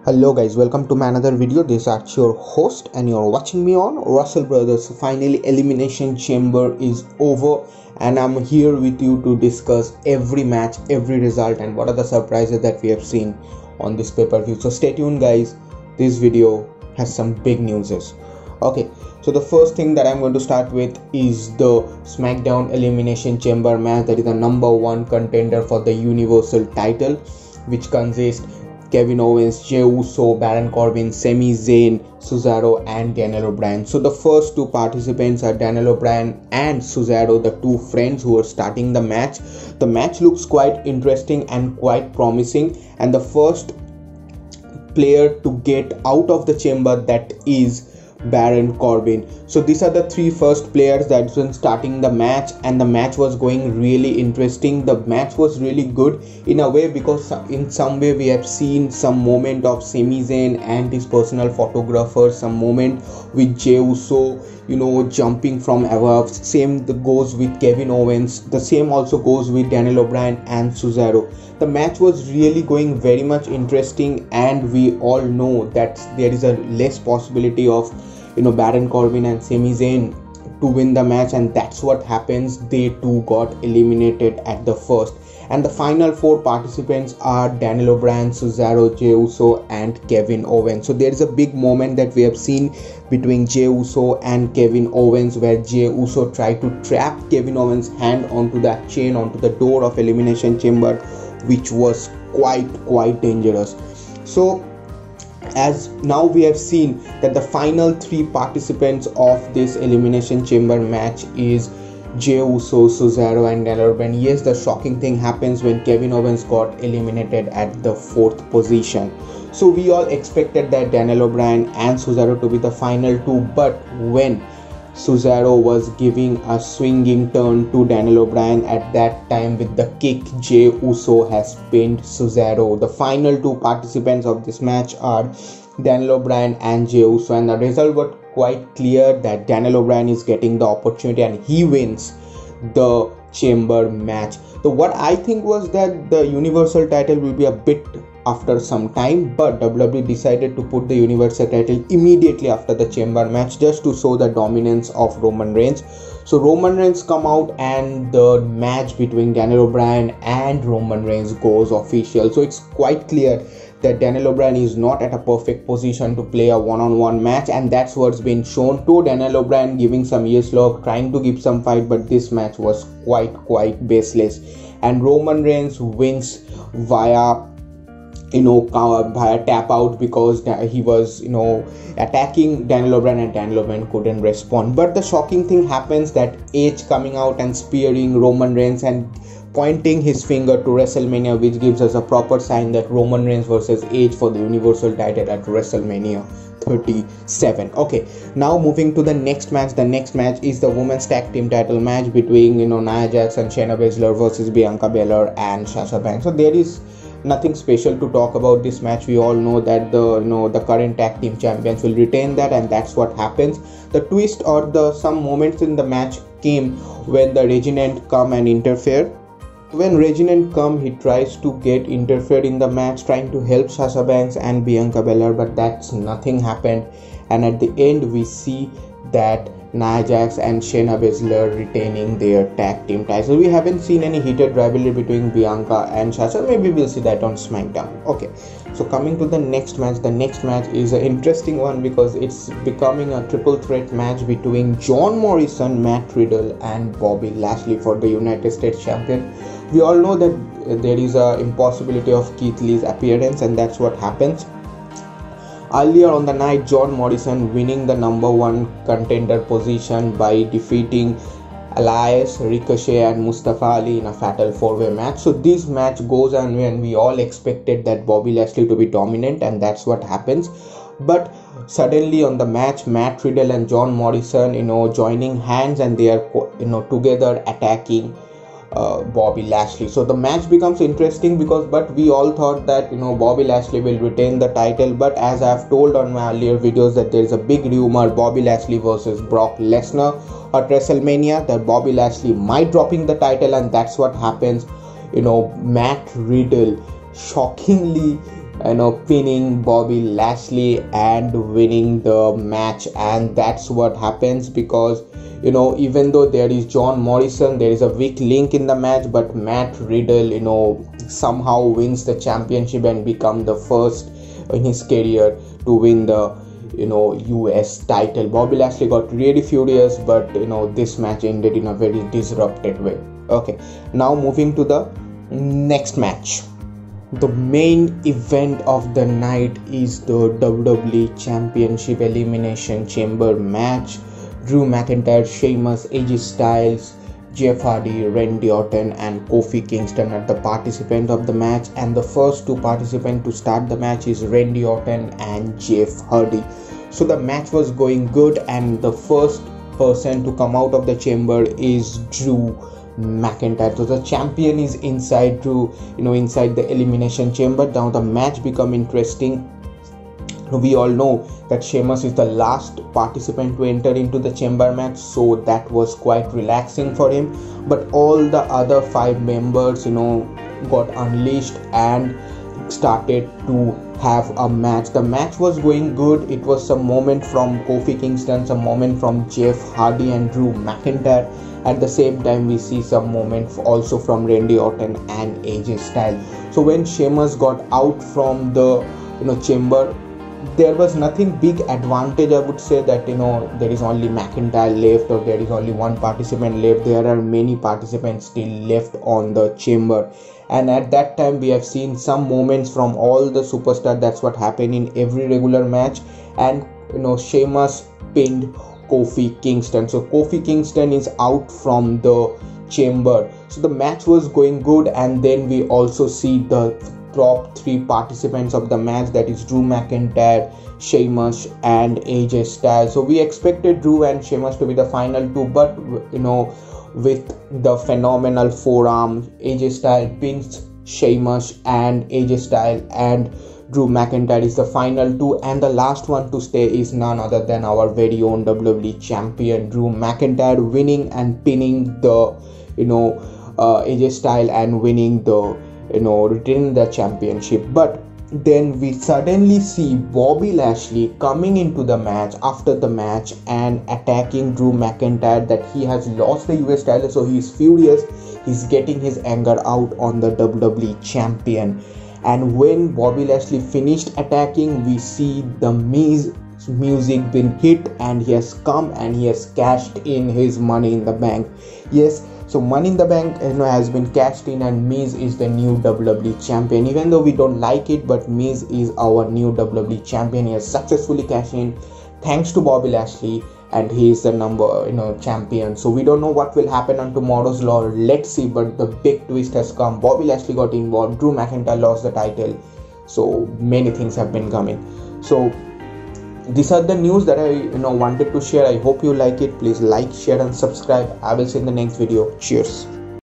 Hello guys, welcome to my another video. This is Arch, your host, and you're watching me on Russell Brothers. Finally, Elimination Chamber is over and I'm here with you to discuss every match, every result, and what are the surprises that we have seen on this pay-per-view. So stay tuned guys, this video has some big news. Okay, so the first thing that I'm going to start with is the SmackDown Elimination Chamber match, that is the #1 contender for the Universal title, which consists Kevin Owens, Jey Uso, Baron Corbin, Sami Zayn, Cesaro and Daniel Bryan. So the first two participants are Daniel Bryan and Cesaro, the two friends who are starting the match. The match looks quite interesting and quite promising, and the first player to get out of the chamber, that is Baron Corbin. So these are the three first players that's been starting the match, and the match was going really interesting. The match was really good in a way because in some way we have seen some moment of Sami Zayn and his personal photographer, some moment with Jey Uso, jumping from above. Same goes with Kevin Owens. The same also goes with Daniel Bryan and Cesaro. The match was really going very much interesting, and we all know that there is a less possibility of Baron Corbin and Sami Zayn to win the match, and that's what happens. They too got eliminated at the first, and the final four participants are Daniel Bryan, Cesaro, Jey Uso and Kevin Owens. So there is a big moment that we have seen between Jey Uso and Kevin Owens, where Jey Uso tried to trap Kevin Owens' hand onto that chain, onto the door of Elimination Chamber, which was quite dangerous. So as now we have seen that the final three participants of this Elimination Chamber match is Jey Uso, Cesaro and Daniel Bryan. Yes, the shocking thing happens when Kevin Owens got eliminated at the fourth position. So we all expected that Daniel Bryan and Cesaro to be the final two, but when Cesaro was giving a swinging turn to Daniel Bryan at that time with the kick, Jey Uso has pinned Cesaro. The final two participants of this match are Daniel Bryan and Jey Uso, and the result was quite clear that Daniel Bryan is getting the opportunity and he wins the chamber match. So what I think was that the Universal title will be a bit after some time, but WWE decided to put the Universal title immediately after the chamber match just to show the dominance of Roman Reigns. So Roman Reigns come out and the match between Daniel Bryan and Roman Reigns goes official. So it's quite clear that Daniel Bryan is not at a perfect position to play a one-on-one match, and that's what's been shown to Daniel Bryan giving some yes love, trying to give some fight, but this match was quite baseless, and Roman Reigns wins via tap out, because he was attacking Daniel Bryan and Daniel Bryan couldn't respond. But the shocking thing happens that Edge coming out and spearing Roman Reigns and pointing his finger to WrestleMania, which gives us a proper sign that Roman Reigns versus Edge for the Universal title at WrestleMania 37. Okay, now moving to the next match. The next match is the women's tag team title match between Nia Jax and Shayna Baszler versus Bianca Belair and Sasha Banks. So there is nothing special to talk about this match. We all know that the current tag team champions will retain that, and that's what happens. The twist or some moments in the match came when the Reginald come and interfere. When Reginald come, he tries to get interfered in the match, trying to help Sasha Banks and Bianca Belair, but that's nothing happened, and at the end we see that Nia Jax and Shayna Baszler retaining their tag team titles. We haven't seen any heated rivalry between Bianca and Sasha. Maybe we'll see that on SmackDown. Okay, so coming to the next match. The next match is an interesting one because it's becoming a triple threat match between John Morrison, Matt Riddle and Bobby Lashley for the United States champion. We all know that there is a impossibility of Keith Lee's appearance, and that's what happens. Earlier on the night, John Morrison winning the #1 contender position by defeating Elias, Ricochet and Mustafa Ali in a fatal 4-way match. So this match goes on when we all expected that Bobby Lashley to be dominant, and that's what happens. But suddenly on the match, Matt Riddle and John Morrison joining hands, and they are together attacking Bobby Lashley. So the match becomes interesting but we all thought that Bobby Lashley will retain the title, but as I have told on my earlier videos that there is a big rumor Bobby Lashley versus Brock Lesnar at WrestleMania, that Bobby Lashley might dropping the title, and that's what happens. Matt Riddle shockingly pinning Bobby Lashley and winning the match. And that's what happens, because even though there is John Morrison, there is a weak link in the match, but Matt Riddle somehow wins the championship and become the first in his career to win the US title. Bobby Lashley got really furious, but this match ended in a very disrupted way. Okay, now moving to the next match. The main event of the night is the WWE Championship Elimination Chamber match. Drew McIntyre, Sheamus, AJ Styles, Jeff Hardy, Randy Orton and Kofi Kingston are the participants of the match, and the first two participants to start the match is Randy Orton and Jeff Hardy. So the match was going good, and the first person to come out of the chamber is Drew McIntyre. So the champion is inside inside the elimination chamber. Now the match become interesting. We all know that Sheamus is the last participant to enter into the chamber match, so that was quite relaxing for him. But all the other 5 members got unleashed and started to have a match. The match was going good. It was some moment from Kofi Kingston, some moment from Jeff Hardy and Drew McIntyre. At the same time, we see some moment also from Randy Orton and AJ Styles. So when Sheamus got out from the chamber, there was nothing big advantage, I would say, that there is only McIntyre left or there is only one participant left. There are many participants still left on the chamber, and at that time we have seen some moments from all the superstars. That's what happened in every regular match. And Sheamus pinned Kofi Kingston. So Kofi Kingston is out from the chamber. So the match was going good, and then we also see the top 3 participants of the match, that is Drew McIntyre, Sheamus and AJ Styles. So we expected Drew and Sheamus to be the final 2, but with the phenomenal forearm, AJ Styles pins Sheamus and AJ Styles, and Drew McIntyre is the final 2, and the last one to stay is none other than our very own WWE champion Drew McIntyre, winning and pinning the AJ Styles and winning the retaining the championship. But then we suddenly see Bobby Lashley coming into the match after the match and attacking Drew McIntyre, that he has lost the US title, so he is furious. He's getting his anger out on the WWE champion. And when Bobby Lashley finished attacking, we see the Miz music been hit, and he has come and he has cashed in his Money in the Bank. Yes, so Money in the Bank has been cashed in, and Miz is the new WWE champion. Even though we don't like it, but Miz is our new WWE champion. He has successfully cashed in thanks to Bobby Lashley, and he is the number champion. So we don't know what will happen on tomorrow's Raw. Let's see. But the big twist has come. Bobby Lashley got involved. Drew McIntyre lost the title. So many things have been coming. So these are the news that I wanted to share. I hope you like it. Please like, share and subscribe. I will see you in the next video. Cheers.